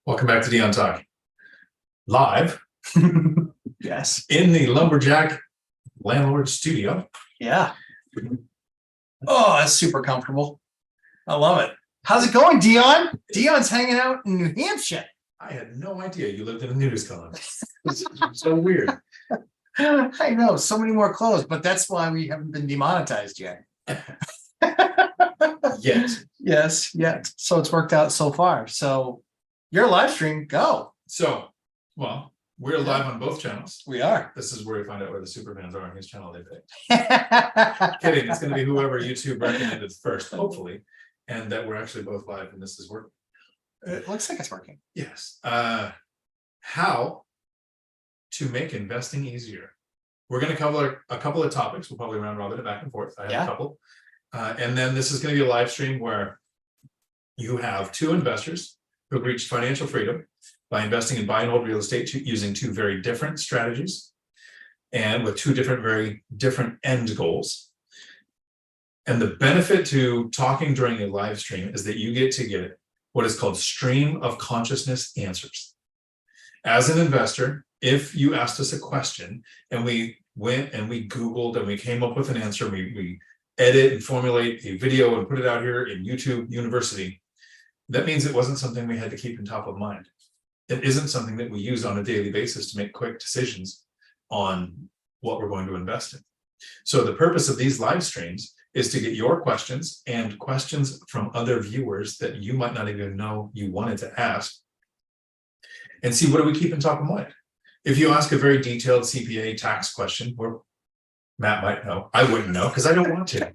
Welcome back to Dion Talk. Live Yes. in the Lumberjack Landlord Studio. Yeah. Oh, that's super comfortable. I love it. How's it going, Dion? Dion's hanging out in New Hampshire. I had no idea you lived in a nudist colony. It's so weird. I know, so many more clothes, but that's why we haven't been demonetized yet. Yet. Yes, yet. So it's worked out so far. So your live stream, go. So, well, we're live on both channels. We are. This is where we find out where the superfans are on whose channel they picked. Kidding. It's going to be whoever YouTube recommended first, hopefully, and that we're actually both live and this is working. It looks like it's working. Yes. How to make investing easier. We're going to cover a couple of topics. We'll probably round robin it back and forth. I have a couple. And then this is going to be a live stream where you have two investors who have reached financial freedom by investing in buy and hold real estate using two very different strategies and with two very different end goals. And the benefit to talking during a live stream is that you get to get what is called stream of consciousness answers. As an investor, if you asked us a question and we went and we Googled and we came up with an answer, we edit and formulate a video and put it out here in YouTube University, that means it wasn't something we had to keep in top of mind. It isn't something that we use on a daily basis to make quick decisions on what we're going to invest in. So the purpose of these live streams is to get your questions and questions from other viewers that you might not even know you wanted to ask and see what do we keep in top of mind. If you ask a very detailed CPA tax question, where Matt might know, I wouldn't know because I don't want to.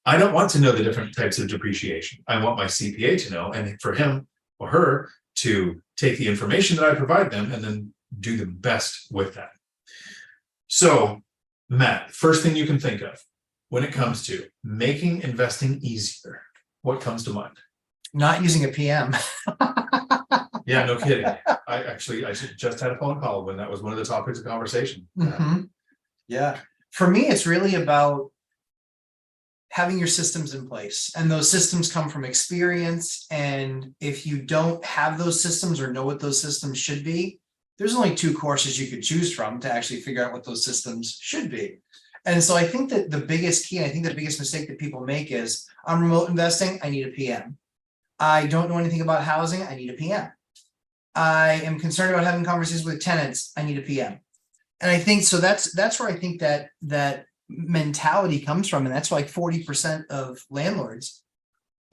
I don't want to know the different types of depreciation. I want my CPA to know, and for him or her to take the information that I provide them and then do the best with that. So, Matt, first thing you can think of when it comes to making investing easier, what comes to mind? Not using a PM. Yeah, no kidding. I just had a phone call when that was one of the topics of conversation. Yeah. For me, it's really about having your systems in place, and those systems come from experience. And if you don't have those systems or know what those systems should be, there's only two courses you could choose from to actually figure out what those systems should be. And so I think that the biggest key, and I think the biggest mistake that people make is, I'm remote investing, I need a PM. I don't know anything about housing, I need a PM. I am concerned about having conversations with tenants, I need a PM. And I think so that's where I think that mentality comes from. And that's why 40% of landlords,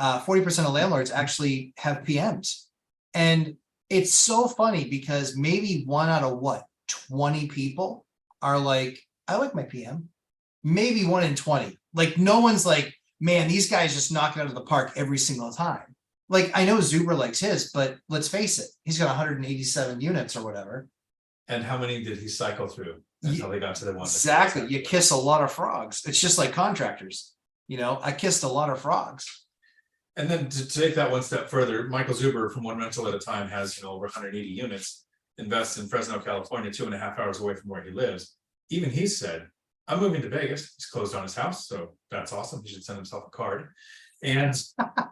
40% of landlords actually have PMs. And it's so funny because maybe one out of 20 people are like, I like my PM. Maybe 1 in 20. Like, no one's like, man, these guys just knock it out of the park every single time. Like, I know Zuber likes his, but let's face it, he's got 187 units or whatever. And how many did he cycle through until he got to the one? Exactly. You kiss a lot of frogs. It's just like contractors. You know, I kissed a lot of frogs. And then to take that one step further, Michael Zuber from One Rental at a Time has, over 180 units, invests in Fresno, California, 2.5 hours away from where he lives. Even he said, I'm moving to Vegas. He's closed on his house, so that's awesome. He should send himself a card. And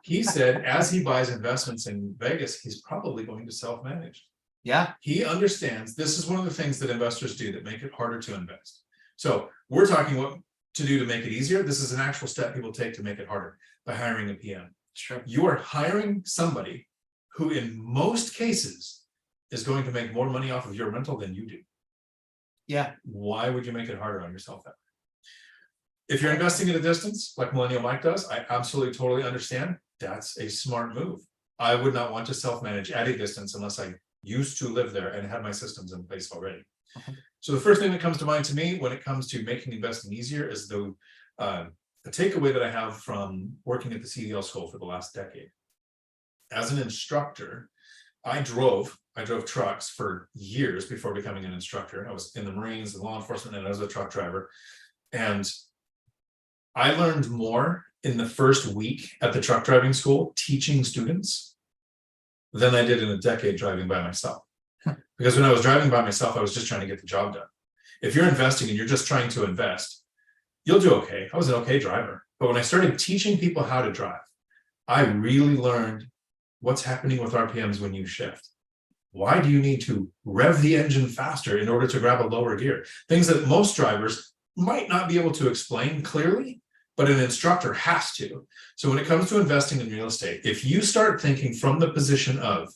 he said, as he buys investments in Vegas, he's probably going to self-manage. Yeah. He understands this is one of the things that investors do that make it harder to invest. So we're talking what to do to make it easier. This is an actual step people take to make it harder by hiring a PM. Sure. You are hiring somebody who in most cases is going to make more money off of your rental than you do. Yeah. Why would you make it harder on yourself that way? If you're investing at a distance, like Millennial Mike does, I absolutely totally understand. That's a smart move. I would not want to self-manage at a distance unless I used to live there and had my systems in place already. So the first thing that comes to mind to me when it comes to making investing easier is the takeaway that I have from working at the CDL school for the last decade. As an instructor, I drove trucks for years before becoming an instructor. I was in the Marines and law enforcement, and I was a truck driver. And I learned more in the first week at the truck driving school teaching students than I did in a decade driving by myself. Because when I was driving by myself, I was just trying to get the job done. If you're investing and you're just trying to invest, you'll do okay. I was an okay driver. But when I started teaching people how to drive, I really learned what's happening with RPMs when you shift. Why do you need to rev the engine faster in order to grab a lower gear? Things that most drivers might not be able to explain clearly, but an instructor has to. So when it comes to investing in real estate, if you start thinking from the position of,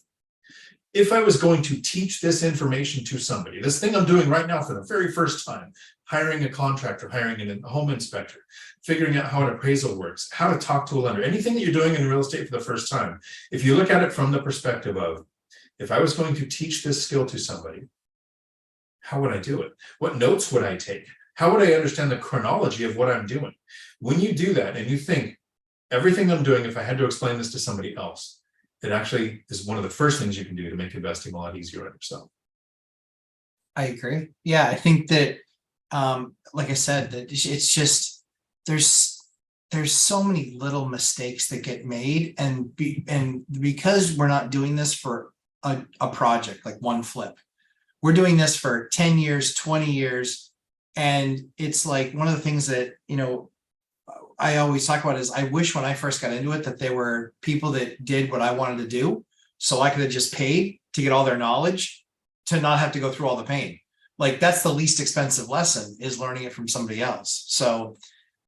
if I was going to teach this information to somebody, this thing I'm doing right now for the very first time, hiring a contractor, hiring a home inspector, figuring out how an appraisal works, how to talk to a lender, anything that you're doing in real estate for the first time, if you look at it from the perspective of, if I was going to teach this skill to somebody, how would I do it? What notes would I take? How would I understand the chronology of what I'm doing? When you do that and you think, everything I'm doing, if I had to explain this to somebody else, it actually is one of the first things you can do to make investing a lot easier on yourself. I agree. Yeah, I think that, like I said, that it's just, there's so many little mistakes that get made, and because we're not doing this for a project like one flip, we're doing this for 10 years, 20 years. And it's like one of the things that, I always talk about is, I wish when I first got into it that there were people that did what I wanted to do, so I could have just paid to get all their knowledge, to not have to go through all the pain. Like, that's the least expensive lesson, is learning it from somebody else. So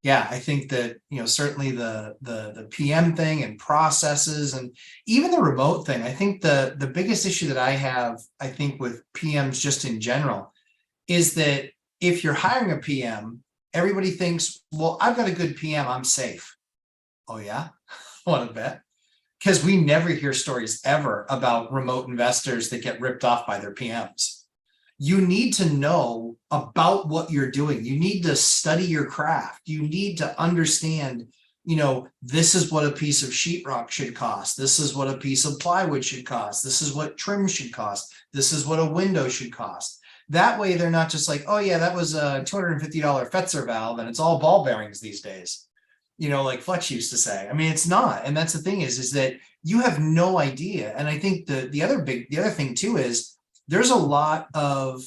yeah, I think that, certainly the PM thing and processes, and even the remote thing, I think the biggest issue that I have, I think, with PMs just in general, is that if you're hiring a PM, everybody thinks, well, I've got a good PM, I'm safe. Oh yeah, want to bet? Because we never hear stories ever about remote investors that get ripped off by their PMs. You need to know about what you're doing. You need to study your craft. You need to understand, this is what a piece of sheetrock should cost. This is what a piece of plywood should cost. This is what trim should cost. This is what a window should cost. That way they're not just like, oh yeah, that was a $250 Fetzer valve and it's all ball bearings these days, like Fletch used to say. I mean, it's not. And that's the thing is that you have no idea. And I think the other thing too is, there's a lot of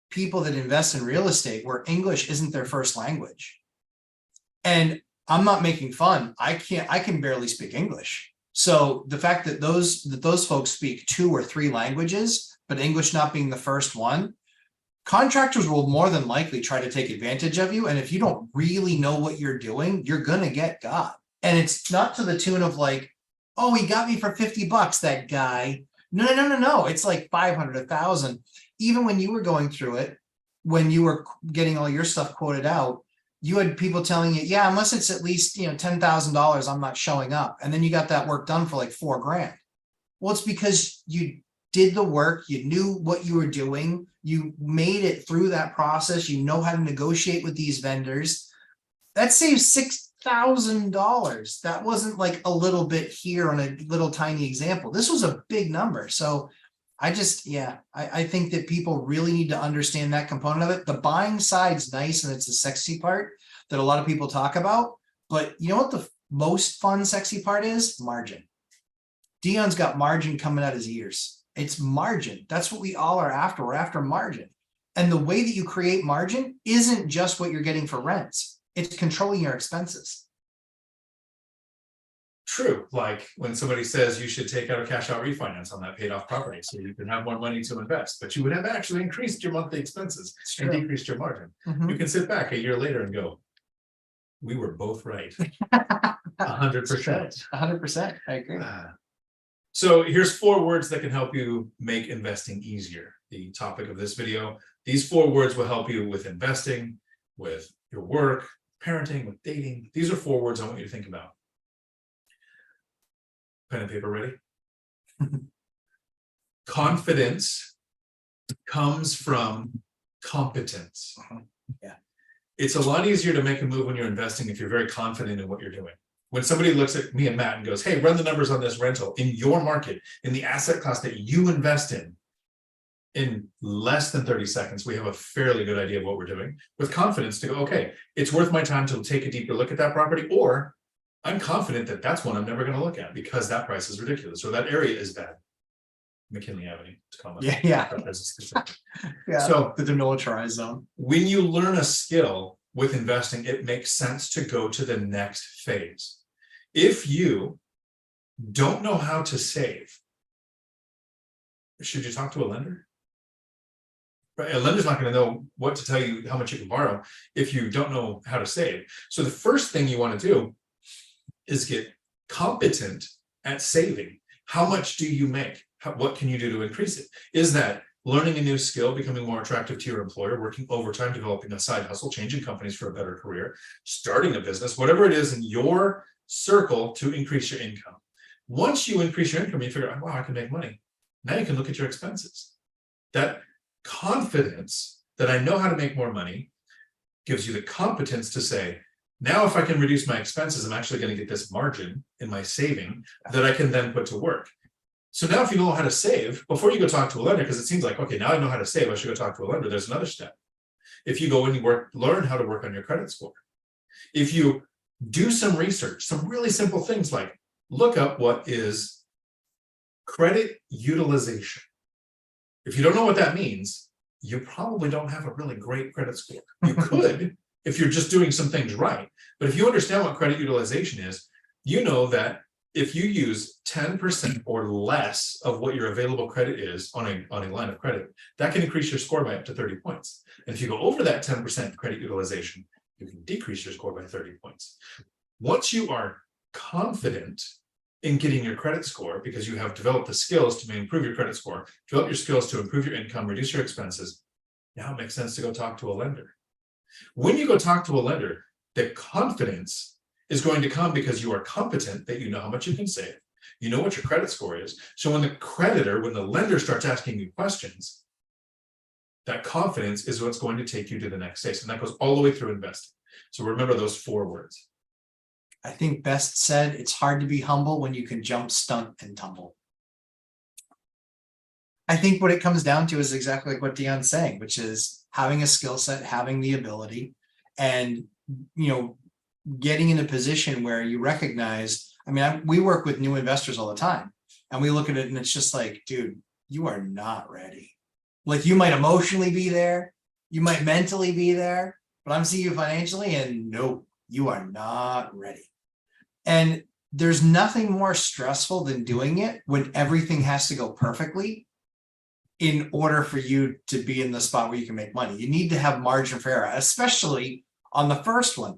people that invest in real estate where English isn't their first language. And I'm not making fun. I can barely speak English. So the fact that those folks speak 2 or 3 languages, but English not being the first one, contractors will more than likely try to take advantage of you. And if you don't really know what you're doing, you're going to get got. And it's not to the tune of like, oh, he got me for $50, that guy. No. It's like 500, 1,000. Even when you were going through it, when you were getting all your stuff quoted out, you had people telling you, yeah, unless it's at least, $10,000, I'm not showing up. And then you got that work done for like $4,000. Well, it's because you did the work, you knew what you were doing, you made it through that process, you know how to negotiate with these vendors. That saves $6,000. That wasn't like a little bit here on a little tiny example. This was a big number. So I think that people really need to understand that component of it. The buying side's nice, and it's the sexy part that a lot of people talk about. But you know what the most fun, sexy part is? Margin. Dion's got margin coming out his ears. It's margin. That's what we all are after. We're after margin. And the way that you create margin isn't just what you're getting for rents. It's controlling your expenses. True. Like when somebody says you should take out a cash out refinance on that paid off property so you can have more money to invest, but you would have actually increased your monthly expenses and decreased your margin. Mm-hmm. You can sit back a year later and go, we were both right. 100%. 100%. I agree. So here's 4 words that can help you make investing easier. The topic of this video. These 4 words will help you with investing, with your work, parenting, with dating. These are 4 words I want you to think about. Pen and paper ready? Confidence comes from competence. Yeah. It's a lot easier to make a move when you're investing if you're very confident in what you're doing. When somebody looks at me and Matt and goes, hey, run the numbers on this rental in your market, in the asset class that you invest in less than 30 seconds, we have a fairly good idea of what we're doing with confidence to go, okay, it's worth my time to take a deeper look at that property, or I'm confident that that's one I'm never going to look at because that price is ridiculous or that area is bad. McKinley Avenue. Yeah. So the demilitarized zone. When you learn a skill with investing, it makes sense to go to the next phase. If you don't know how to save, should you talk to a lender? Right, a lender's not going to know what to tell you how much you can borrow if you don't know how to save. So the first thing you want to do is get competent at saving. How much do you make? What can you do to increase it? Is that learning a new skill, becoming more attractive to your employer, working overtime, developing a side hustle, changing companies for a better career, starting a business, whatever it is in your circle to increase your income? Once you increase your income, you figure out, wow, I can make money. Now you can look at your expenses. That confidence that I know how to make more money gives you the competence to say, now if I can reduce my expenses, I'm actually going to get this margin in my saving that I can then put to work. So now if you know how to save, before you go talk to a lender, because it seems like, okay, now I know how to save, I should go talk to a lender. There's another step. If you go and you learn how to work on your credit score. If you do some research, some really simple things like look up what is credit utilization. If you don't know what that means, you probably don't have a really great credit score. You could if you're just doing some things right. But if you understand what credit utilization is, you know that if you use 10% or less of what your available credit is on a line of credit, that can increase your score by up to 30 points. And if you go over that 10% credit utilization, you can decrease your score by 30 points. Once you are confident in getting your credit score because you have developed the skills to improve your credit score, develop your skills to improve your income, reduce your expenses, now it makes sense to go talk to a lender. When you go talk to a lender, the confidence is going to come because you are competent, that you know how much you can save, you know what your credit score is. So when the lender starts asking you questions, that confidence is what's going to take you to the next stage. And that goes all the way through investing. So remember those 4 words. I think best said, it's hard to be humble when you can jump, stunt, and tumble. I think what it comes down to is exactly like what Dion's saying, which is having a skill set, having the ability, and, you know, getting in a position where you recognize, I mean, we work with new investors all the time, and we look at it and it's just like, dude, you are not ready. Like, you might emotionally be there, you might mentally be there, but I'm seeing you financially and no, you are not ready. And there's nothing more stressful than doing it when everything has to go perfectly in order for you to be in the spot where you can make money. You need to have margin for error, especially on the first one,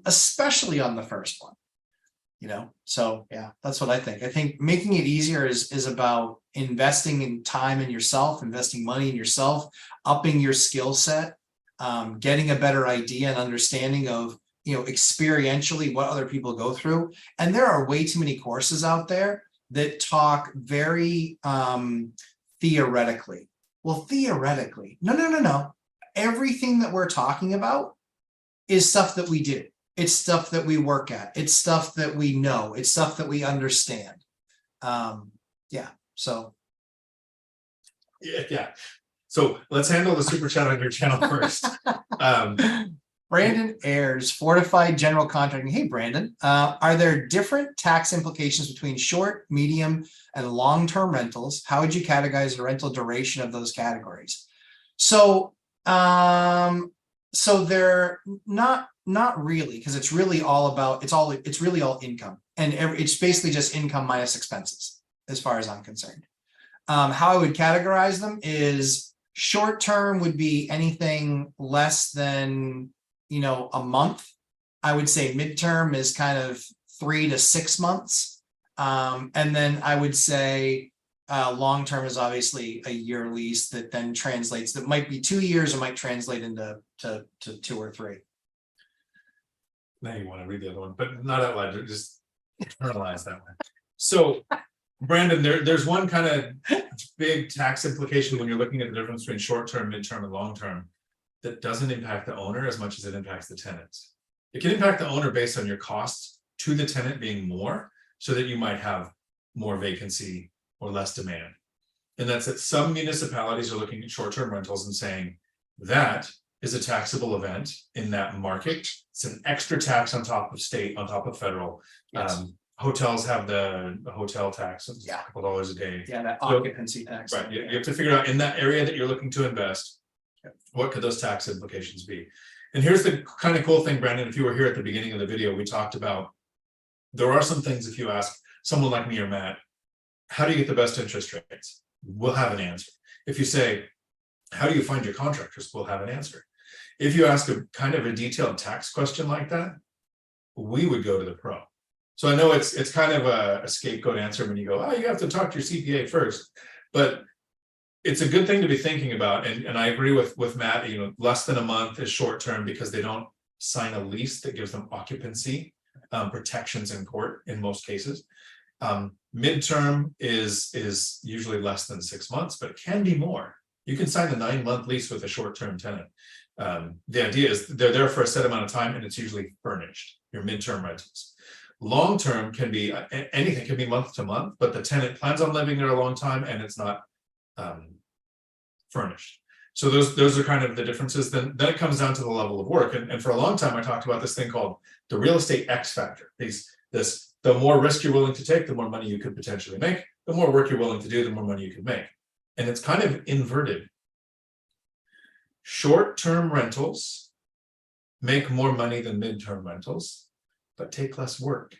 you know? So yeah, that's what I think. I think making it easier is about investing in time in yourself, investing money in yourself, upping your skill set, getting a better idea and understanding of, you know, experientially what other people go through. And there are way too many courses out there that talk very theoretically. Well, theoretically, no. Everything that we're talking about is stuff that we do. It's stuff that we work at. It's stuff that we know. It's stuff that we understand. Yeah. So. Yeah. So let's handle the super chat on your channel first. Brandon Ayers, Fortified General Contracting. Hey, Brandon, are there different tax implications between short, medium, and long-term rentals? How would you categorize the rental duration of those categories? So, so they're not really, because it's really all about, it's really all income, and it's basically just income minus expenses, as far as I'm concerned. How I would categorize them is short-term would be anything less than, you know, a month. I would say midterm is kind of 3 to 6 months. And then I would say long-term is obviously a year lease that then translates, that might be 2 years, or might translate into to 2 or 3. Now you want to read the other one, but not out loud, just internalize that one. So Brandon, there's one kind of big tax implication when you're looking at the difference between short-term, midterm, and long-term that doesn't impact the owner as much as it impacts the tenants. It can impact the owner based on your costs to the tenant being more, so that you might have more vacancy or less demand. And that's that some municipalities are looking at short-term rentals and saying that is a taxable event in that market. It's an extra tax on top of state, on top of federal. Yes. Hotels have the hotel tax, it's a couple dollars a day. Yeah, that occupancy tax. Right, you have to figure out in that area that you're looking to invest, what could those tax implications be? And here's the kind of cool thing, Brandon, if you were here at the beginning of the video, we talked about, there are some things, if you ask someone like me or Matt, how do you get the best interest rates? We'll have an answer. If you say, how do you find your contractors? We'll have an answer. If you ask a kind of a detailed tax question like that, we would go to the pro. So I know it's kind of a scapegoat answer when you go, oh, you have to talk to your CPA first, but it's a good thing to be thinking about. And I agree with Matt, you know, less than a month is short term because they don't sign a lease that gives them occupancy protections in court in most cases. Midterm is usually less than 6 months, but it can be more. You can sign a 9-month lease with a short-term tenant. The idea is they're there for a set amount of time and it's usually furnished, your midterm rentals. Long-term can be anything, can be month to month, but the tenant plans on living there a long time and it's not furnished. So those are kind of the differences. Then it comes down to the level of work. And for a long time, I talked about this thing called the real estate X factor. The more risk you're willing to take, the more money you could potentially make. The more work you're willing to do, the more money you could make. And it's kind of inverted. Short-term rentals make more money than midterm rentals, but take less work.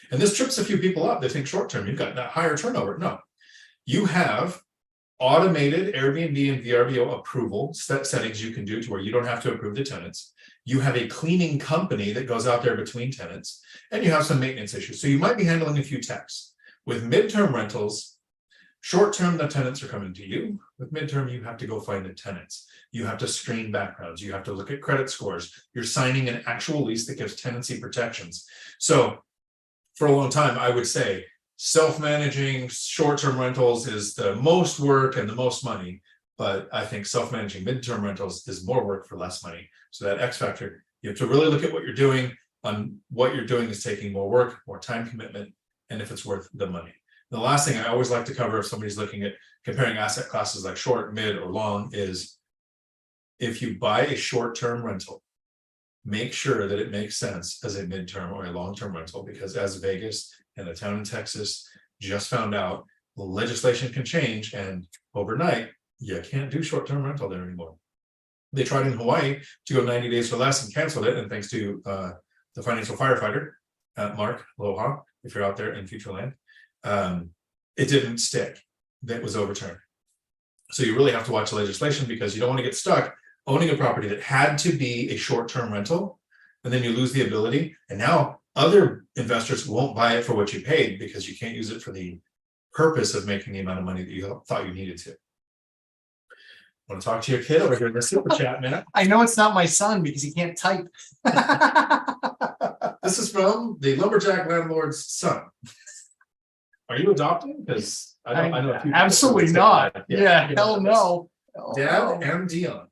And this trips a few people up. They think short-term, you've got that higher turnover. No, you have automated Airbnb and VRBO approval settings you can do to where you don't have to approve the tenants. You have a cleaning company that goes out there between tenants, and you have some maintenance issues. So you might be handling a few techs. With midterm rentals, short-term, the tenants are coming to you. With midterm, you have to go find the tenants. You have to screen backgrounds. You have to look at credit scores. You're signing an actual lease that gives tenancy protections. So for a long time, I would say self-managing short-term rentals is the most work and the most money. But I think self-managing midterm rentals is more work for less money. So that X factor, you have to really look at what you're doing. What you're doing is taking more work, more time commitment, and if it's worth the money. The last thing I always like to cover if somebody's looking at comparing asset classes like short, mid, or long is if you buy a short-term rental, make sure that it makes sense as a midterm or a long-term rental, because as Vegas and a town in Texas just found out, the legislation can change and overnight, you can't do short-term rental there anymore. They tried in Hawaii to go 90 days or less and canceled it. And thanks to the financial firefighter, Mark, aloha, if you're out there in Futureland, it didn't stick. That was overturned. So you really have to watch the legislation because you don't want to get stuck owning a property that had to be a short-term rental, and then you lose the ability. And now other investors won't buy it for what you paid because you can't use it for the purpose of making the amount of money that you thought you needed to. Want to talk to your kid over here in the super chat, man? I know it's not my son because he can't type. This is from the lumberjack landlord's son. Are you adopting? Because I know. Absolutely not. Yeah, hell no. Dad and Dion.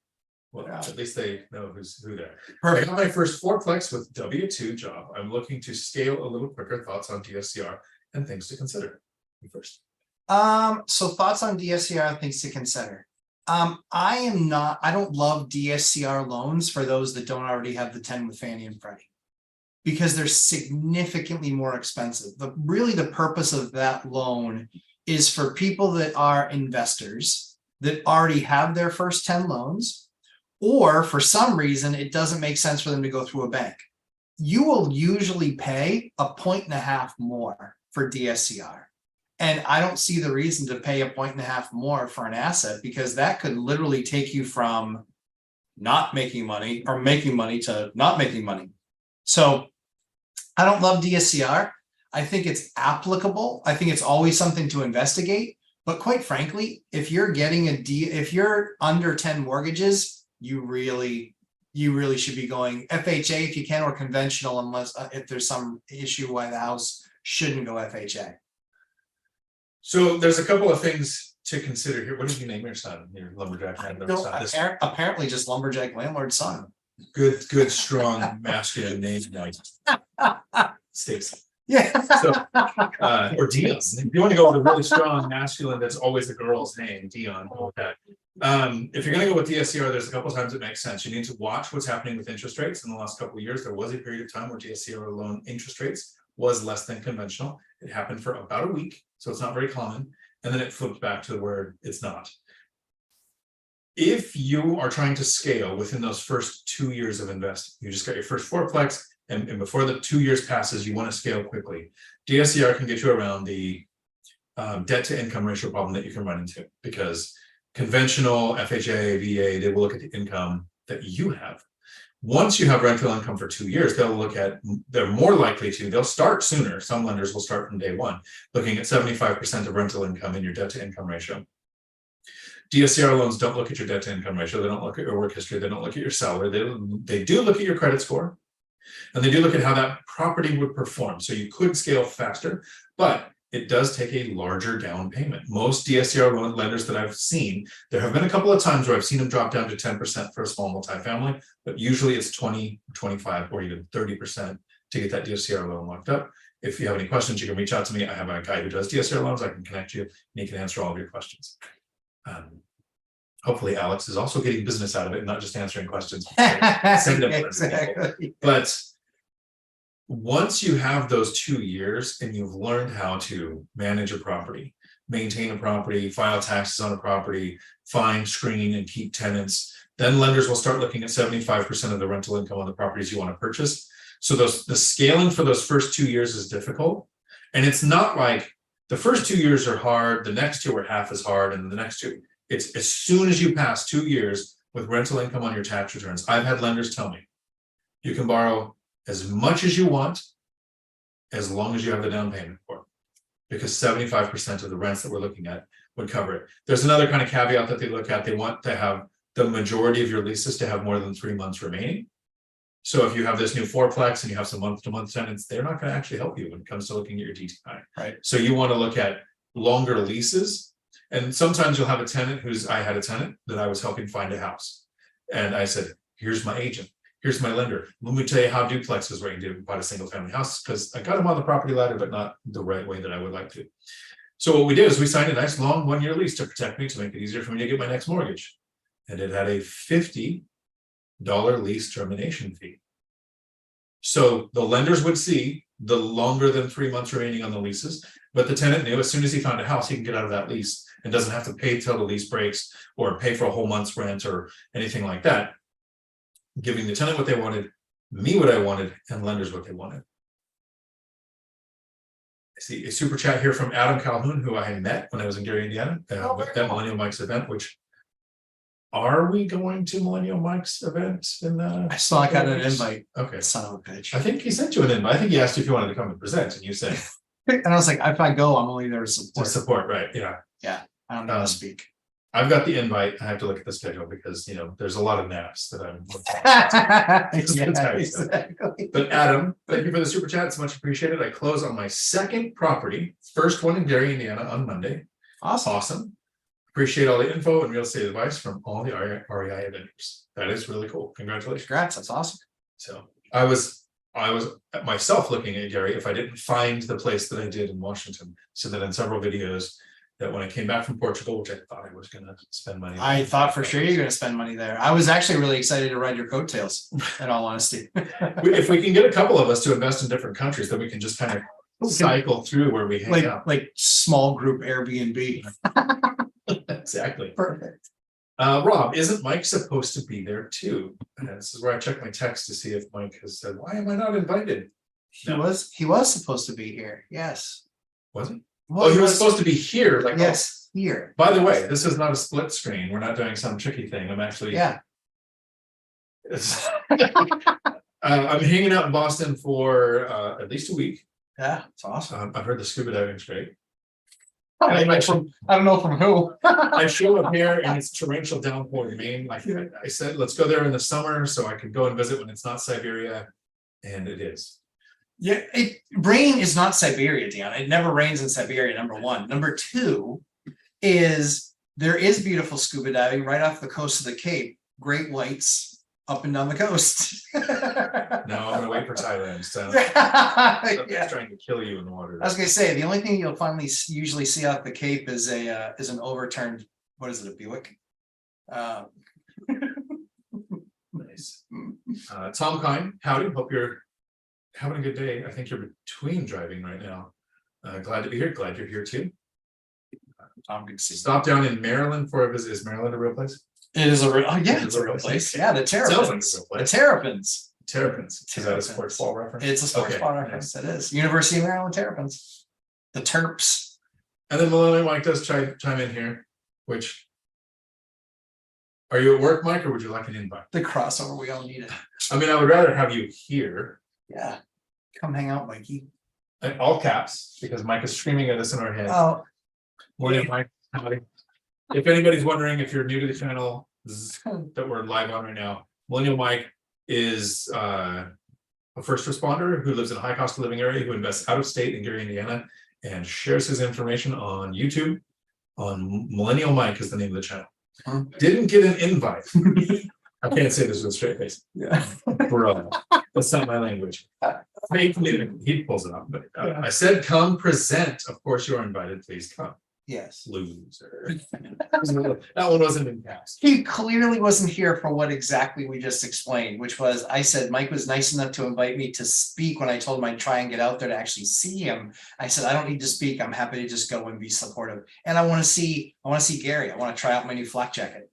Well, Yeah. at least they know who there. Perfect. I got my first fourplex with W2 job. I'm looking to scale a little quicker. Thoughts on DSCR and things to consider. You first. So thoughts on DSCR and things to consider. I don't love DSCR loans for those that don't already have the 10 with Fannie and Freddie, because they're significantly more expensive. But really the purpose of that loan is for people that are investors that already have their first 10 loans, or for some reason, it doesn't make sense for them to go through a bank. You will usually pay 1.5 points more for DSCR. And I don't see the reason to pay 1.5 points more for an asset, because that could literally take you from not making money or making money to not making money. So I don't love DSCR. I think it's applicable. I think it's always something to investigate. But quite frankly, if you're getting if you're under 10 mortgages, you really should be going FHA if you can, or conventional, unless if there's some issue why the house shouldn't go FHA. So there's a couple of things to consider here. What did you name your son? Your lumberjack landlord son? Apparently just lumberjack landlord's son. Good, strong, masculine name. Stacy. Yeah. So, or Dion. If you want to go with a really strong masculine, that's always a girl's name, Dion. Okay. If you're going to go with DSCR, there's a couple of times it makes sense. You need to watch what's happening with interest rates. In the last couple of years, there was a period of time where DSCR loan interest rates was less than conventional. It happened for about a week, so it's not very common. And then it flipped back to where it's not. If you are trying to scale within those first 2 years of investing, you just got your first fourplex, and before the 2 years passes, you want to scale quickly. DSCR can get you around the debt to income ratio problem that you can run into, because Conventional FHA, VA, they will look at the income that you have. Once you have rental income for 2 years, they're more likely to, they'll start sooner. Some lenders will start from day one, looking at 75% of rental income in your debt to income ratio. DSCR loans don't look at your debt to income ratio. They don't look at your work history. They don't look at your salary. They do look at your credit score, and they do look at how that property would perform. So you could scale faster, but it does take a larger down payment. Most DSCR loan lenders that I've seen, there have been a couple of times where I've seen them drop down to 10% for a small multifamily, but usually it's 20, 25, or even 30% to get that DSCR loan locked up. If you have any questions, you can reach out to me. I have a guy who does DSCR loans. I can connect you and he can answer all of your questions. Hopefully Alex is also getting business out of it, not just answering questions. Send them exactly. But once you have those 2 years and you've learned how to manage a property, maintain a property, file taxes on a property, find, screen, and keep tenants, then lenders will start looking at 75% of the rental income on the properties you want to purchase. So the scaling for those first 2 years is difficult. And it's not like the first 2 years are hard, the next two are half as hard, and the next two. It's as soon as you pass 2 years with rental income on your tax returns. I've had lenders tell me, you can borrow as much as you want, as long as you have the down payment for it, because 75% of the rents that we're looking at would cover it. There's another kind of caveat that they look at. They want to have the majority of your leases to have more than 3 months remaining. So if you have this new fourplex and you have some month-to-month tenants, they're not going to actually help you when it comes to looking at your DTI. Right. So you want to look at longer leases. And sometimes you'll have a tenant I had a tenant that I was helping find a house. And I said, here's my agent. Here's my lender. Let me tell you how duplexes where you do buy a single family house, because I got them on the property ladder, but not the right way that I would like to. So what we did is we signed a nice long 1 year lease to protect me, to make it easier for me to get my next mortgage. And it had a $50 lease termination fee. So the lenders would see the longer than 3 months remaining on the leases, but the tenant knew as soon as he found a house, he can get out of that lease and doesn't have to pay till the lease breaks or pay for a whole month's rent or anything like that. Giving the tenant what they wanted, me what I wanted, and lenders what they wanted. I see a super chat here from Adam Calhoun, who I had met when I was in Gary, Indiana, at Millennial Mike's event. Which, are we going to Millennial Mike's event in the? I saw I got an invite. Okay, son of a bitch. I think he sent you an invite. I think he asked you if you wanted to come and present, and you said. And I was like, if I go, I'm only there to support. To support, right? Yeah. Yeah, I don't know how to speak. I've got the invite. I have to look at the schedule because there's a lot of naps that I'm. Yeah, exactly. But Adam, thank you for the super chat. It's much appreciated. I close on my second property, first one in Gary, Indiana, on Monday. Awesome. Appreciate all the info and real estate advice from all the REI vendors. That is really cool. Congratulations. Congrats. That's awesome. So I was myself looking at Gary if I didn't find the place that I did in Washington. So that in several videos, that when I came back from Portugal, which I thought I was going to spend money on. I thought for sure you're going to spend money there. I was actually really excited to ride your coattails, in all honesty. If we can get a couple of us to invest in different countries, then we can just kind of cycle through where we hang out. Like small group Airbnb. Exactly. Perfect. Rob, isn't Mike supposed to be there too? And this is where I check my text to see if Mike has said, why am I not invited? He was supposed to be here. Yes. Was he? Well, he was supposed to be here. Like, yes, here. By the way, this is not a split screen. We're not doing some tricky thing. I'm actually. Yeah. I'm hanging out in Boston for at least a week. Yeah, it's awesome. I've heard the scuba diving's great. I don't know from who. I show up here and it's torrential downpour in Maine. Like I said, let's go there in the summer so I can go and visit when it's not Siberia, and it is. Yeah, rain is not Siberia, Deanna. It never rains in Siberia, number one. Number two is there is beautiful scuba diving right off the coast of the Cape. Great whites up and down the coast. No, I'm going to wait for Thailand. So yeah. Trying to kill you in the water. I was going to say, the only thing you'll finally usually see off the Cape is an overturned, what is it, a Buick? Nice. Tom Kine, howdy. Hope you're having a good day. I think you're between driving right now. Glad to be here. Glad you're here too. Tom, good to see you. Stop down in Maryland for a visit. Is Maryland a real place? It is a real. Oh, yeah, it's a real place. Yeah, the Terrapins. Like the Terrapins. Terrapins. Is that a sports ball reference? It's a sports ball reference. It is. University of Maryland Terrapins. The Terps. And then Millennial Mike does chime in here, which Are you at work, Mike, or would you like an invite? The crossover, we all need it. I mean, I would rather have you here. Yeah. Come hang out, Mikey. In all caps, because Mike is screaming at us in our head. Oh, Morning, Mike. Howdy. If anybody's wondering, if you're new to the channel that we're live on right now, Millennial Mike is a first responder who lives in a high cost of living area, who invests out of state in Gary, Indiana, and shares his information on YouTube. On Millennial Mike is the name of the channel. Didn't get an invite. I can't say this with a straight face. yeah. Bro, that's not my language. Fake news. He pulls it up, but I said, come present. Of course, you're invited. Please come. Yes. Loser. That one wasn't in cast. He clearly wasn't here for what exactly we just explained, which was, I said, Mike was nice enough to invite me to speak when I told him I'd try and get out there to actually see him. I said, I don't need to speak. I'm happy to just go and be supportive. And I want to see Gary. I want to try out my new flak jacket.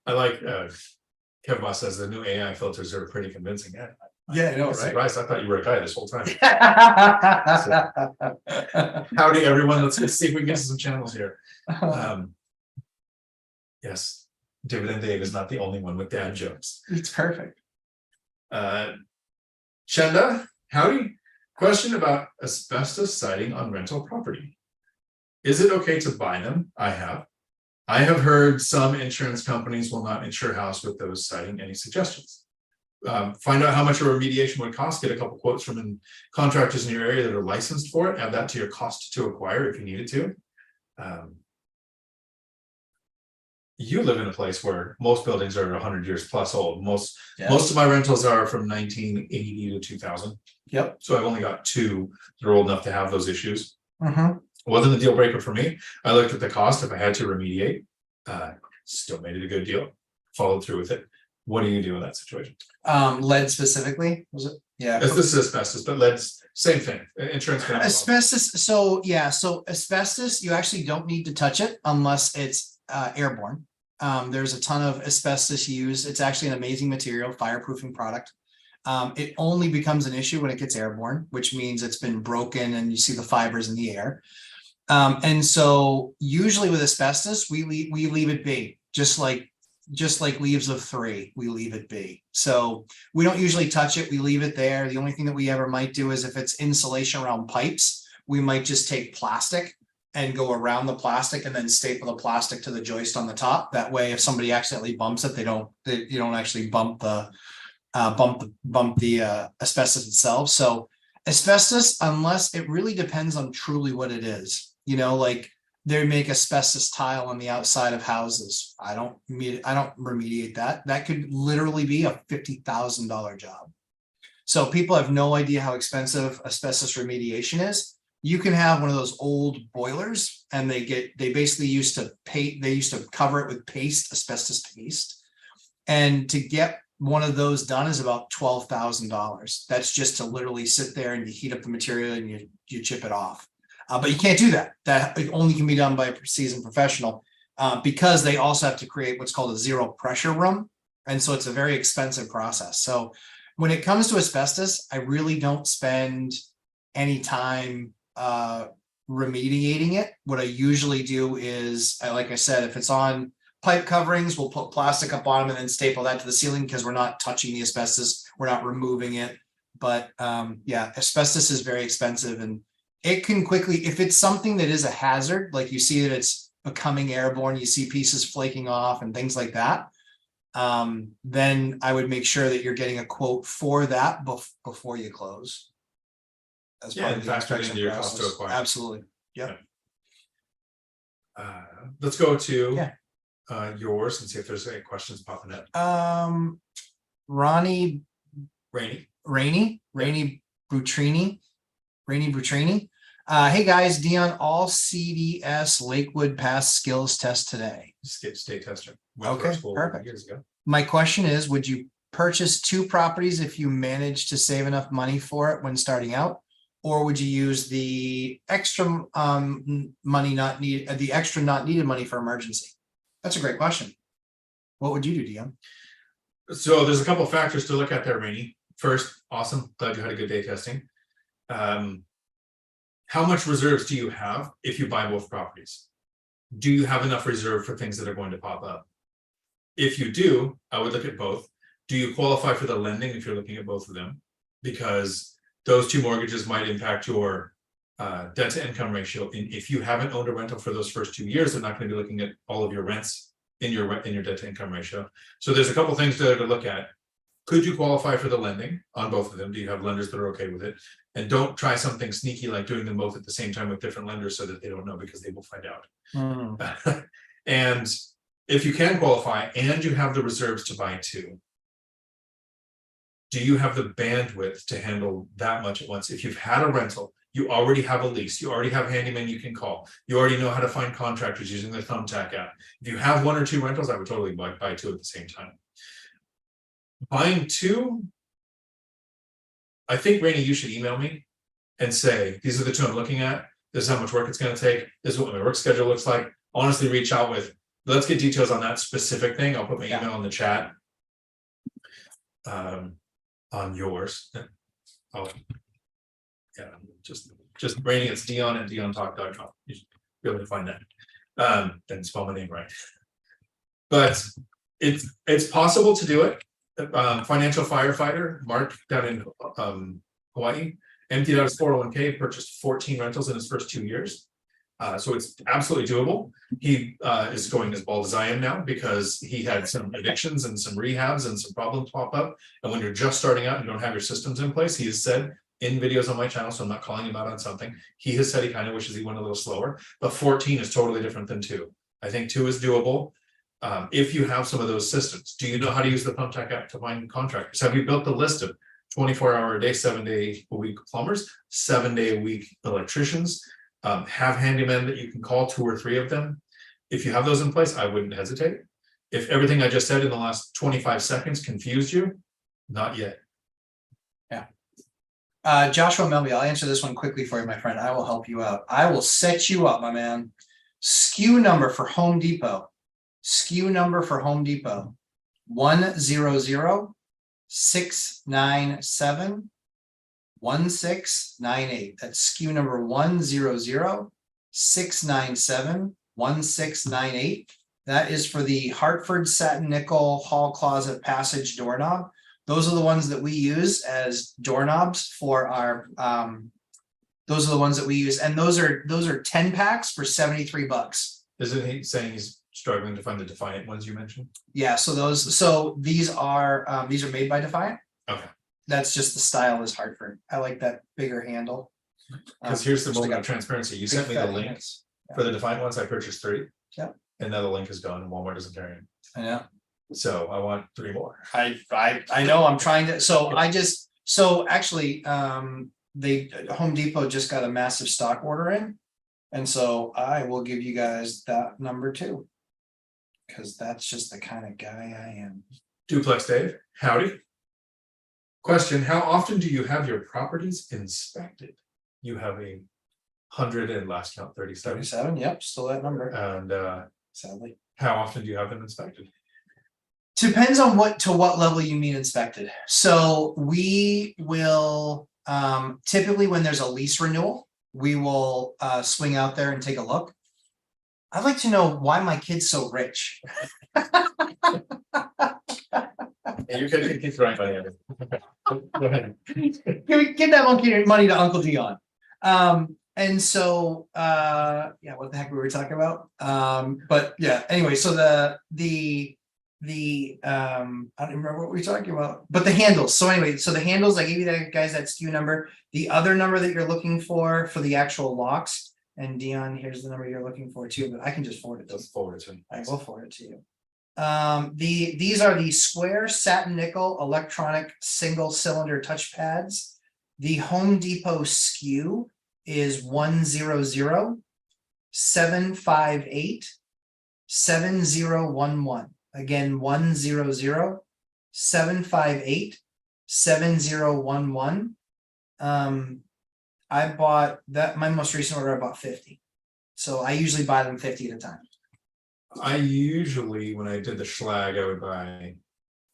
I like Kev Moss says the new AI filters are pretty convincing. Yeah, I know, I'm right? surprised. I thought you were a guy this whole time. Howdy, everyone. Let's see if we can get some channels here. Yes, Dividend Dave is not the only one with dad jokes. It's perfect. Chenda, howdy. Question about asbestos siding on rental property. Is it okay to buy them? I have heard some insurance companies will not insure house with those siding. Any suggestions? Find out how much a remediation would cost. Get a couple quotes from contractors in your area that are licensed for it. Add that to your cost to acquire if you needed to. You live in a place where most buildings are 100 years plus old. Most of my rentals are from 1980 to 2000. Yep. So I've only got two that are old enough to have those issues. Mm-hmm. It wasn't a deal breaker for me. I looked at the cost if I had to remediate. Still made it a good deal. Followed through with it. What do you do in that situation? Lead specifically, was it? Yeah. This is asbestos, but lead's same thing. Insurance can Asbestos. So asbestos, you actually don't need to touch it unless it's airborne. There's a ton of asbestos used. It's actually an amazing material, fireproofing product. It only becomes an issue when it gets airborne, which means it's been broken and you see the fibers in the air. And so usually with asbestos, we leave it be, just like leaves of 3, we leave it be. So we don't usually touch it. We leave it there. The only thing that we ever might do is if it's insulation around pipes, we might just take plastic and go around the plastic and then staple the plastic to the joist on the top. That way, if somebody accidentally bumps it, you don't actually bump the asbestos itself. So asbestos, unless it really depends on truly what it is, like they make asbestos tile on the outside of houses. I don't remediate that. That could literally be a $50,000 job. So people have no idea how expensive asbestos remediation is. You can have one of those old boilers and they basically used to cover it with paste, asbestos paste. And to get one of those done is about $12,000. That's just to literally sit there and you heat up the material and you chip it off. But you can't do that. That it only can be done by a seasoned professional because they also have to create what's called a zero pressure room. And so it's a very expensive process. So when it comes to asbestos, I really don't spend any time remediating it. What I usually do is, like I said, if it's on pipe coverings, we'll put plastic up on them and then staple that to the ceiling because we're not touching the asbestos. We're not removing it. But asbestos is very expensive and it can quickly, if it's something that is a hazard, like you see that it's becoming airborne, you see pieces flaking off and things like that, then I would make sure that you're getting a quote for that before you close. As part of the inspection your cost to process. acquire. Absolutely. Yeah. Let's go to yours and see if there's any questions popping up. Ronnie Rainey Butrini. Hey guys, Dion, all CDS Lakewood passed skills test today. State tester. Okay, perfect. Years ago. My question is, would you purchase 2 properties if you managed to save enough money for it when starting out? Or would you use the extra money not needed money for emergency? That's a great question. What would you do, Dion? So there's a couple of factors to look at there, Rainey. First, awesome. Glad you had a good day testing. How much reserves do you have if you buy both properties? do you have enough reserve for things that are going to pop up? If you do, I would look at both. Do you qualify for the lending if you're looking at both of them? Because those two mortgages might impact your debt to income ratio. And if you haven't owned a rental for those first 2 years, they're not going to be looking at all of your rents in your debt to income ratio. So there's a couple things there to look at. Could you qualify for the lending on both of them? Do you have lenders that are okay with it? And don't try something sneaky like doing them both at the same time with different lenders so that they don't know, because they will find out. And if you can qualify and you have the reserves to buy two, do you have the bandwidth to handle that much at once? If you've had a rental, you already have a lease, you already have handyman you can call, you already know how to find contractors using the Thumbtack app. If you have 1 or 2 rentals, I would totally buy two at the same time. Buying two, I think, Rainey, you should email me and say, these are the 2 I'm looking at. This is how much work it's going to take. This is what my work schedule looks like. Honestly, reach out with, let's get details on that specific thing. I'll put my email in the chat. On yours. Oh, yeah, just Rainey, it's Dion at DionTalk.com. You should be able to find that. Then spell my name right. But it's possible to do it. Financial firefighter Mark down in Hawaii emptied out his 401k, purchased 14 rentals in his first 2 years. So it's absolutely doable. He is going as bald as I am now because he had some addictions and some rehabs and some problems pop up. And when you're just starting out and you don't have your systems in place, he has said in videos on my channel, so I'm not calling him out on something, he has said he kind of wishes he went a little slower, but 14 is totally different than 2. I think 2 is doable. If you have some of those systems, do you know how to use the Thumbtack app to find contractors? Have you built the list of 24-hour-a-day, 7-day-a-week plumbers, 7-day-a-week electricians? Have handymen that you can call, 2 or 3 of them. If you have those in place, I wouldn't hesitate. If everything I just said in the last 25 seconds confused you, not yet. Yeah. Joshua Melby, I'll answer this one quickly for you, my friend. I will help you out. I will set you up, my man. SKU number for Home Depot. SKU number for Home Depot. 100-697-1698. That's SKU number 100-697-1698. That is for the Hartford satin nickel hall closet passage doorknob. Those are the ones that we use as doorknobs for our those are the ones that we use, and those are 10 packs for $73. Isn't he saying he's struggling to find the Defiant ones you mentioned? Yeah, so these are made by Defiant. Okay. That's just the style is Hartford. I like that bigger handle. Because here's the moment of transparency. You sent me the link for the Defiant ones. I purchased 3. Yeah. And now the link is gone and Walmart doesn't carry them. I know. So I want 3 more. I know, I'm trying to, actually, they Home Depot just got a massive stock order in. And so I will give you guys that number too. Because that's just the kind of guy I am. Duplex Dave, howdy. Question, how often do you have your properties inspected? You have 100 and last count 37. 37, yep, still that number. And sadly. How often do you have them inspected? Depends on what level you mean inspected. So we will typically when there's a lease renewal, we will swing out there and take a look. I'd like to know why my kid's so rich. Yeah, you can keep throwing money at it. Go ahead. Give that monkey money to Uncle Dion. And so yeah, what the heck we were talking about? But yeah, anyway, so the I don't remember what we were talking about, but the handles. So anyway, so the handles, I gave you that guys that SKU number. The other number that you're looking for the actual locks, and Dion, here's the number you're looking for too, but I can just forward it to you. Just forward it to me. I will forward it to you. These are the square satin nickel electronic single cylinder touch pads. The Home Depot SKU is 100-758-7011. Again, 100-758-7011. I bought that, my most recent order, I bought 50. So I usually buy them 50 at a time. I usually, when I did the schlag, I would buy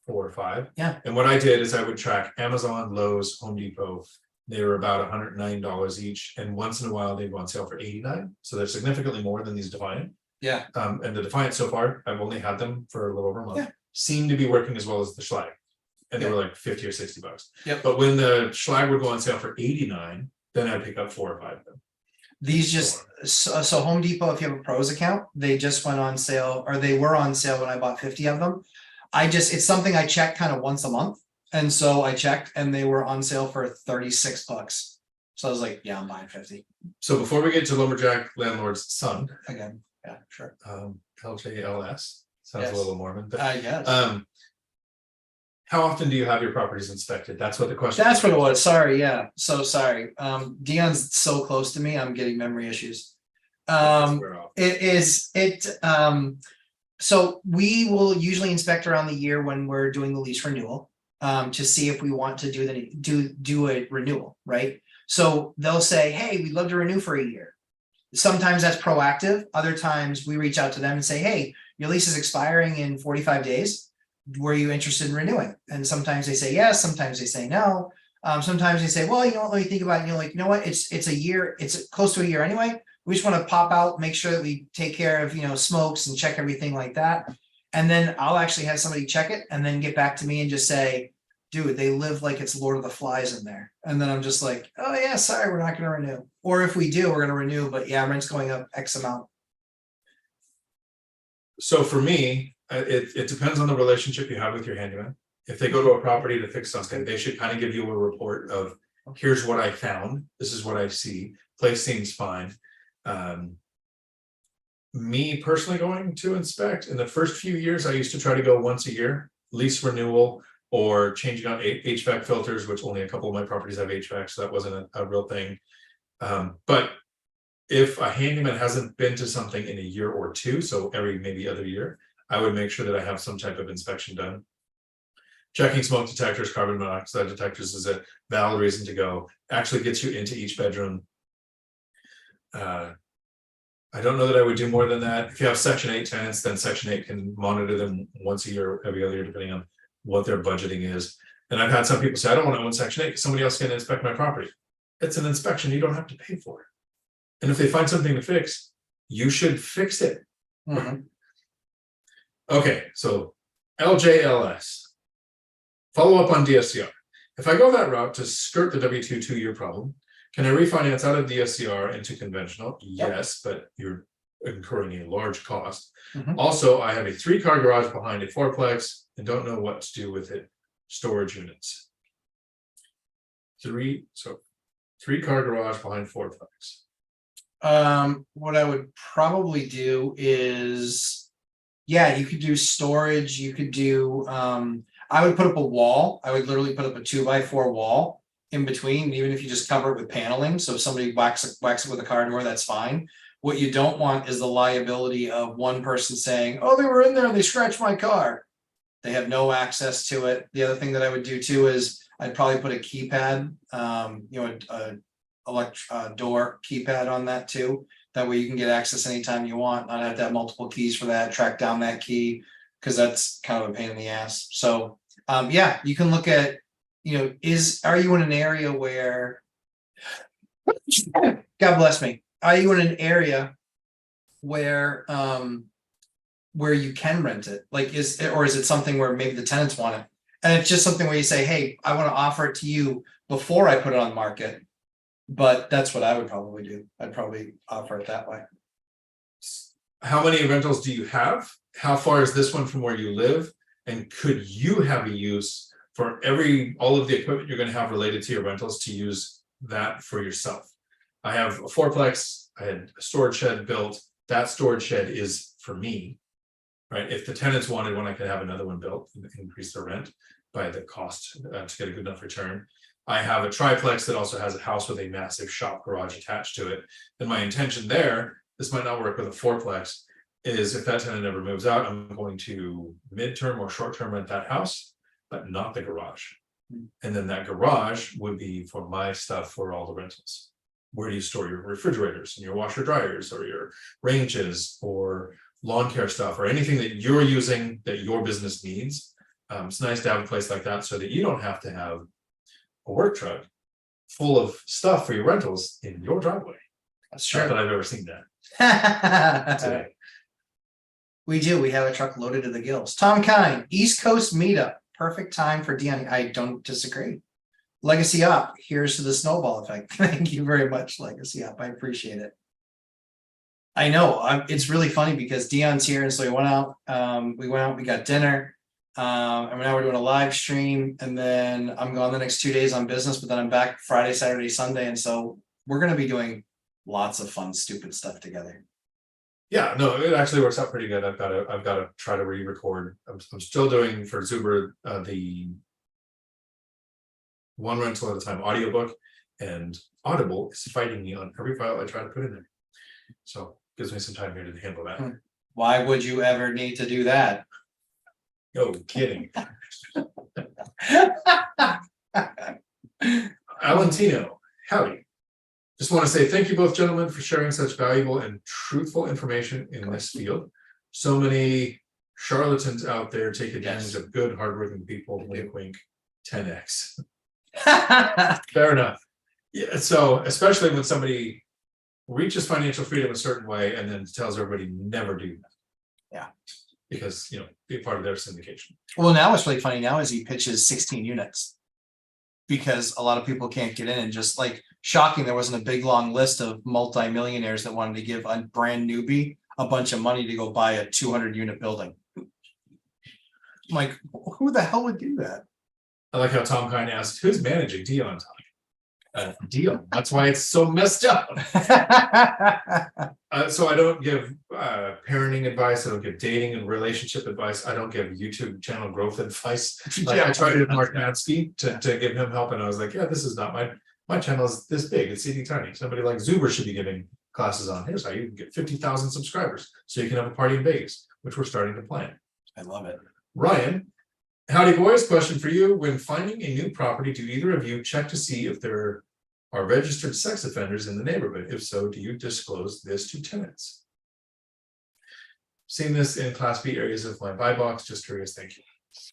4 or 5. Yeah. And what I did is I would track Amazon, Lowe's, Home Depot. They were about $109 each. And once in a while they'd go on sale for $89. So they're significantly more than these Defiant. Yeah. And the Defiant so far, I've only had them for a little over a month. Yeah. Seem to be working as well as the Schlag. And they Yeah. were like 50 or 60 bucks. Yep. But when the Schlag would go on sale for 89, then I'd pick up 4 or 5 of them. These just, so Home Depot, if you have a pros account, they just went on sale, or they were on sale when I bought 50 of them. It's something I check kind of once a month. And so I checked and they were on sale for 36 bucks. So I was like, yeah, I'm buying 50 So before we get to Lumberjack Landlord's Son, again. Yeah, sure. LJLS, sounds Yes. a little Mormon, but Yes. how often do you have your properties inspected? That's what the question. That's what it was. Sorry. Yeah. So sorry. Dion's so close to me. I'm getting memory issues. So we will usually inspect around the year when we're doing the lease renewal, to see if we want to do a renewal, right? So they'll say, hey, we'd love to renew for a year. Sometimes that's proactive. Other times we reach out to them and say, hey, your lease is expiring in 45 days. Were you interested in renewing? And sometimes they say yes, sometimes they say no. Sometimes they say, well, you know what, let me think about it. You know what, it's a year, it's close to a year anyway. We just want to pop out, make sure that we take care of, smokes and check everything like that. And then I'll actually have somebody check it and then get back to me and just say, dude, they live like it's Lord of the Flies in there. And then I'm just like, oh yeah, sorry, we're not going to renew. Or if we do, we're going to renew, but yeah, rent's going up X amount. So for me, it depends on the relationship you have with your handyman. If they go to a property to fix something, they should kind of give you a report of, here's what I found, this is what I see, place seems fine. Me personally going to inspect, in the first few years, I used to try to go once a year, lease renewal, or changing out HVAC filters, which only a couple of my properties have HVAC, so that wasn't a real thing. But if a handyman hasn't been to something in a year or two, so every maybe other year, I would make sure that I have some type of inspection done. Checking smoke detectors, carbon monoxide detectors is a valid reason to go. Actually gets you into each bedroom. I don't know that I would do more than that. If you have Section 8 tenants, then Section 8 can monitor them once a year or every other year, depending on what their budgeting is. And I've had some people say, I don't want to own Section 8 because somebody else can inspect my property. It's an inspection, you don't have to pay for it. And if they find something to fix, you should fix it. Mm-hmm. Okay, so LJLS. Follow up on DSCR. If I go that route to skirt the W-2 2-year problem, can I refinance out of DSCR into conventional? Yep. Yes, but you're incurring a large cost. Mm-hmm. Also, I have a 3-car garage behind a 4-plex and don't know what to do with it. Storage units. 3-car garage behind 4-plex. What I would probably do is, yeah, you could do storage. You could do, I would put up a wall. I would literally put up a 2x4 wall in between, even if you just cover it with paneling. So if somebody whacks it with a car door, that's fine. What you don't want is the liability of one person saying, oh, they were in there, they scratched my car. They have no access to it. The other thing that I would do too is I'd probably put a keypad, a door keypad on that too. That way you can get access anytime you want, not have to have multiple keys for that, track down that key, because that's kind of a pain in the ass. So yeah, you can look at, are you in an area where, God bless me, are you in an area where you can rent it? Like, is it something where maybe the tenants want it? And it's just something where you say, hey, I want to offer it to you before I put it on the market. But that's what I would probably do. I'd probably offer it that way. How many rentals do you have? How far is this one from where you live? And could you have a use for all of the equipment you're going to have related to your rentals to use that for yourself? I have a 4-plex. I had a storage shed built. That storage shed is for me, right? If the tenants wanted one, I could have another one built and increase their rent by the cost to get a good enough return. I have a triplex that also has a house with a massive shop garage attached to it. And my intention there, this might not work with a 4-plex, is if that tenant ever moves out, I'm going to midterm or short-term rent that house, but not the garage. And then that garage would be for my stuff for all the rentals. Where do you store your refrigerators and your washer dryers or your ranges or lawn care stuff or anything that you're using that your business needs? It's nice to have a place like that so that you don't have to have a work truck full of stuff for your rentals in your driveway. That's true. Not that I've ever seen that today. We do. We have a truck loaded to the gills. Tom Kine, East Coast meetup. Perfect time for Dion. I don't disagree. Legacy Up, here's to the snowball effect. Thank you very much, Legacy Up. I appreciate it. I know. It's really funny because Dion's here, and so we went out. We got dinner. And now we're doing a live stream, and then I'm gone the next 2 days on business, but then I'm back Friday, Saturday, Sunday, and so we're gonna be doing lots of fun, stupid stuff together. Yeah, no, it actually works out pretty good. I've got to try to re-record. I'm still doing for Zuber the one rental at a time audiobook, and Audible is fighting me on every file I try to put in there. So gives me some time here to handle that. Why would you ever need to do that? Oh, kidding. Alantino, howdy. Just want to say thank you both gentlemen for sharing such valuable and truthful information in this field. So many charlatans out there take advantage of good, hardworking people. Wink, wink, 10x. Fair enough. Yeah, so especially when somebody reaches financial freedom a certain way and then tells everybody never do that. Yeah. Because, you know, be part of their syndication. Well, now what's really funny now is he pitches 16 units. Because a lot of people can't get in, and just like shocking, there wasn't a big long list of multi-millionaires that wanted to give a brand newbie a bunch of money to go buy a 200-unit building. I'm like, who the hell would do that? I like how Tom Kine asked, who's managing Dion? Dion. That's why it's so messed up. So I don't give parenting advice. I don't give dating and relationship advice. I don't give YouTube channel growth advice. Like I tried with Mark Matsky to give him help, and I was like, yeah, this is not my channel is this big. It's teeny tiny. Somebody like Zuber should be giving classes on. Here's how you can get 50,000 subscribers so you can have a party in Vegas, which we're starting to plan. I love it. Ryan, howdy boys. Question for you: when finding a new property, do either of you check to see if there are registered sex offenders in the neighborhood? If so, do you disclose this to tenants? Seen this in Class B areas of my buy box. Just curious. Thank you.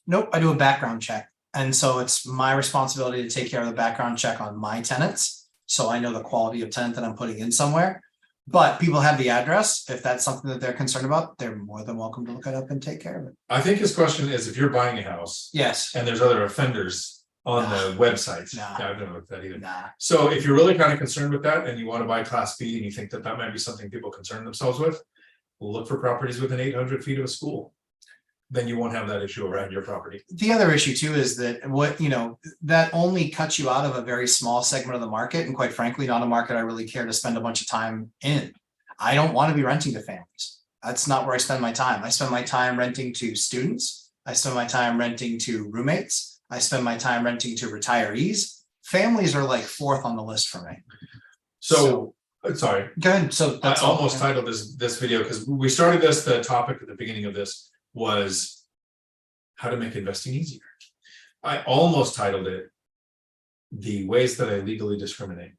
Nope, I do a background check. And so it's my responsibility to take care of the background check on my tenants. So I know the quality of tenant that I'm putting in somewhere. But people have the address. If that's something that they're concerned about, they're more than welcome to look it up and take care of it. I think his question is if you're buying a house. Yes. And there's other offenders on the website. Nah. Yeah, I don't know what that either. Nah. So if you're really kind of concerned with that and you want to buy Class B and you think that might be something people concern themselves with, look for properties within 800 feet of a school. Then you won't have that issue around your property. The other issue too is that that only cuts you out of a very small segment of the market, and quite frankly, not a market I really care to spend a bunch of time in. I don't want to be renting to families. That's not where I spend my time. I spend my time renting to students. I spend my time renting to roommates. I spend my time renting to retirees. Families are like fourth on the list for me. So sorry. Go ahead. So I almost titled this video because we started this. The topic at the beginning of this was how to make investing easier. I almost titled it the ways that I legally discriminate.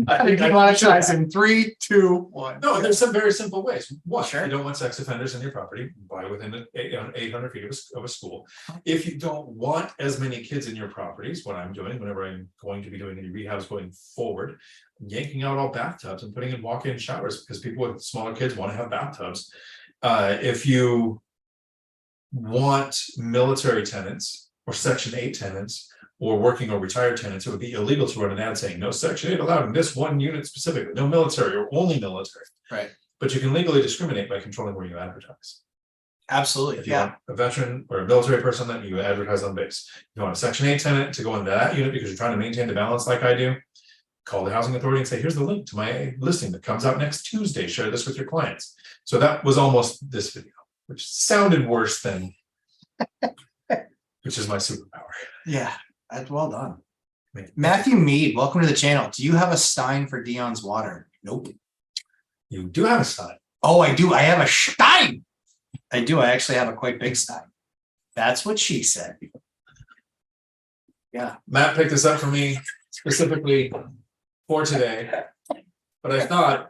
I think I want to try in 3, 2, 1. No, there's some very simple ways. One, Sure. you don't want sex offenders in your property, buy within 800 feet of a school. If you don't want as many kids in your properties, what I'm doing whenever I'm going to be doing any rehabs going forward, yanking out all bathtubs and putting in walk-in showers because people with smaller kids want to have bathtubs. If you want military tenants or Section 8 tenants, or working or retired tenants, it would be illegal to run an ad saying no Section 8 allowed in this one unit specifically, no military or only military. Right. But you can legally discriminate by controlling where you advertise. Absolutely. If you want a veteran or a military person, then you advertise on base. If you want a Section 8 tenant to go into that unit because you're trying to maintain the balance like I do, call the housing authority and say, here's the link to my listing that comes out next Tuesday. Share this with your clients. So that was almost this video, which sounded worse than, which is my superpower. Yeah. That's well done. Matthew Mead, welcome to the channel. Do you have a stein for Dion's water? Nope. You do have a stein. Oh, I do. I have a stein. I do. I actually have a quite big stein. That's what she said. Yeah. Matt picked this up for me specifically for today, but I thought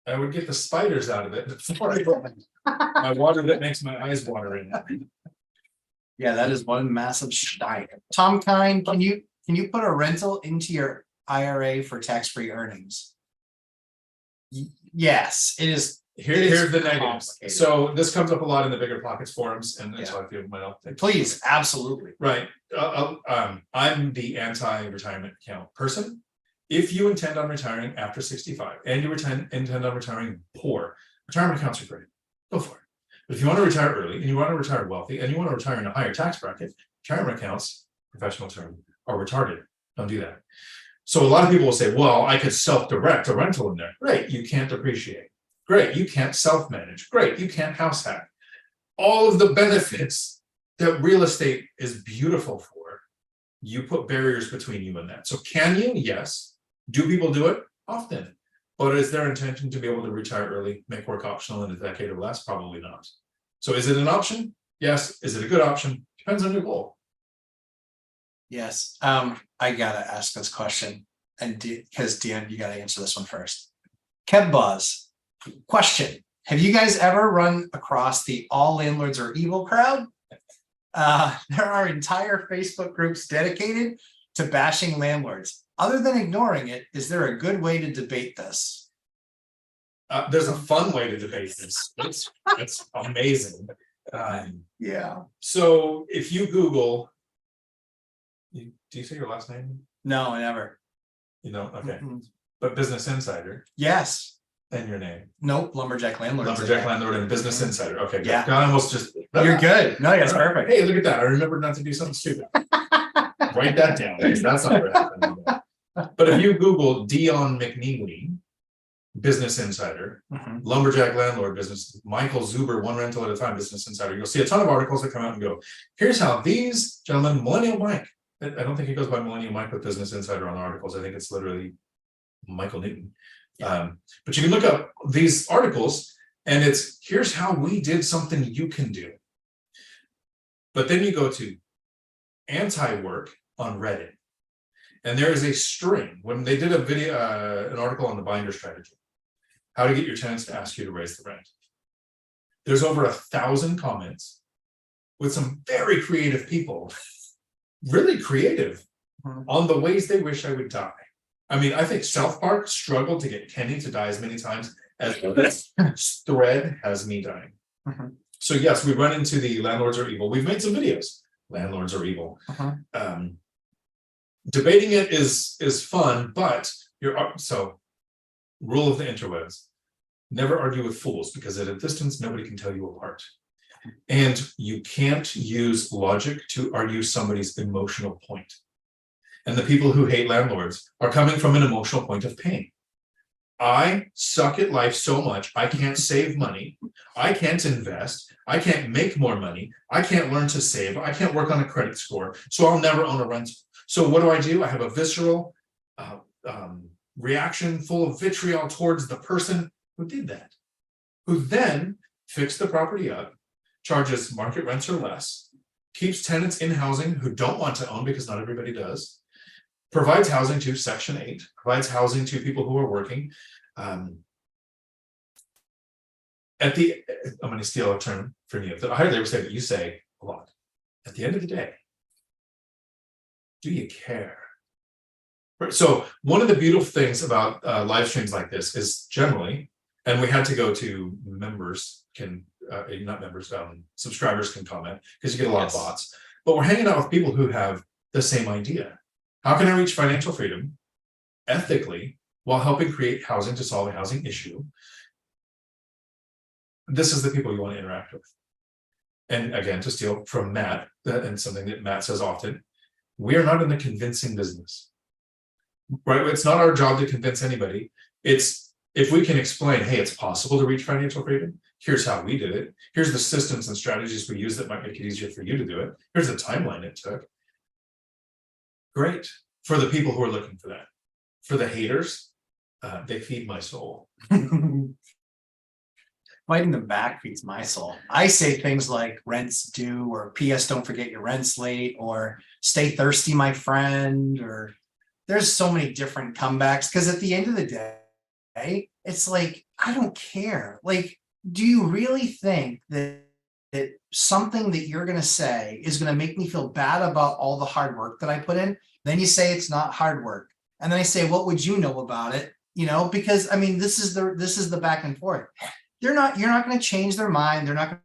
I would get the spiders out of it before I put my water that makes my eyes water in it. Yeah, that is one massive stein. Tom Kine, can you put a rental into your IRA for tax-free earnings? Yes, it is. Here's the negatives. complicated. So this comes up a lot in the Bigger Pockets forums, and that's why I feel might help. Please, absolutely. Right. I'm the anti-retirement account person. If you intend on retiring after 65 and you intend on retiring poor, retirement accounts are great. Go for it. But if you want to retire early and you want to retire wealthy and you want to retire in a higher tax bracket, retirement accounts, professional term, are retarded. Don't do that. So a lot of people will say, well, I could self-direct a rental in there. Great, you can't depreciate. Great, you can't self-manage. Great, you can't house hack. All of the benefits that real estate is beautiful for, you put barriers between you and that. So can you? Yes. Do people do it? Often. But is their intention to be able to retire early, make work optional in a decade or less? Probably not. So is it an option? Yes. Is it a good option? Depends on your goal. Yes. I gotta ask this question, and because Dan, you gotta answer this one first. Kev Buzz, question: have you guys ever run across the all landlords are evil crowd? There are entire Facebook groups dedicated to bashing landlords. Other than ignoring it, is there a good way to debate this? There's a fun way to debate this. It's amazing. Yeah. So if you Google, do you say your last name? No, never. You know, okay. Mm-mm. But Business Insider. Yes. And your name. Nope. Lumberjack landlord. Lumberjack landlord and Business Insider. Okay, good. Yeah. I almost just. You're good. No, that's All right. perfect. Hey, look at that. I remembered not to do something stupid. Write that down. That's not what happened. But if you Google Dion McNeely, Business Insider, Lumberjack landlord business, Michael Zuber, one rental at a time, Business Insider, you'll see a ton of articles that come out and go, here's how these gentlemen, Millennial Mike. I don't think he goes by Millennial Mike with Business Insider on articles. I think it's literally Michael Newton. But you can look up these articles and it's here's how we did something you can do. But then you go to anti-work on Reddit. And there is a string when they did a video, an article on the binder strategy, how to get your tenants to ask you to raise the rent. There's over 1,000 comments with some very creative people, really creative on the ways they wish I would die. I mean, I think South Park struggled to get Kenny to die as many times as this thread has me dying. So yes, we run into the landlords are evil. We've made some videos. Landlords are evil. Debating it is fun, but so rule of the interwebs: never argue with fools, because at a distance nobody can tell you apart, and you can't use logic to argue somebody's emotional point. And the people who hate landlords are coming from an emotional point of pain. I suck at life so much, I can't save money, I can't invest, I can't make more money, I can't learn to save, I can't work on a credit score, so I'll never own a rental. So what do? I have a visceral reaction full of vitriol towards the person who did that, who then fixed the property up, charges market rents or less, keeps tenants in housing who don't want to own because not everybody does, provides housing to Section 8, provides housing to people who are working. I'm going to steal a term from you that I hardly ever say, but you say a lot. At the end of the day, do you care? Right. So one of the beautiful things about live streams like this is generally, and we had to go to members can, not members, subscribers can comment because you get a lot of bots, but we're hanging out with people who have the same idea. How can I reach financial freedom ethically while helping create housing to solve a housing issue? This is the people you want to interact with. And again, to steal from Matt, and something that Matt says often, we are not in the convincing business, right? It's not our job to convince anybody. It's if we can explain, hey, it's possible to reach financial freedom. Here's how we did it. Here's the systems and strategies we use that might make it easier for you to do it. Here's the timeline it took. Great for the people who are looking for that. For the haters, they feed my soul. Fighting them back feeds my soul. I say things like rent's due, or PS don't forget your rent's late, or stay thirsty, my friend, or there's so many different comebacks. Because at the end of the day, it's like, I don't care. Like, do you really think that something that you're going to say is going to make me feel bad about all the hard work that I put in? Then you say it's not hard work. And then I say, what would you know about it? You know, because I mean, this is the back and forth. You're not going to change their mind. They're not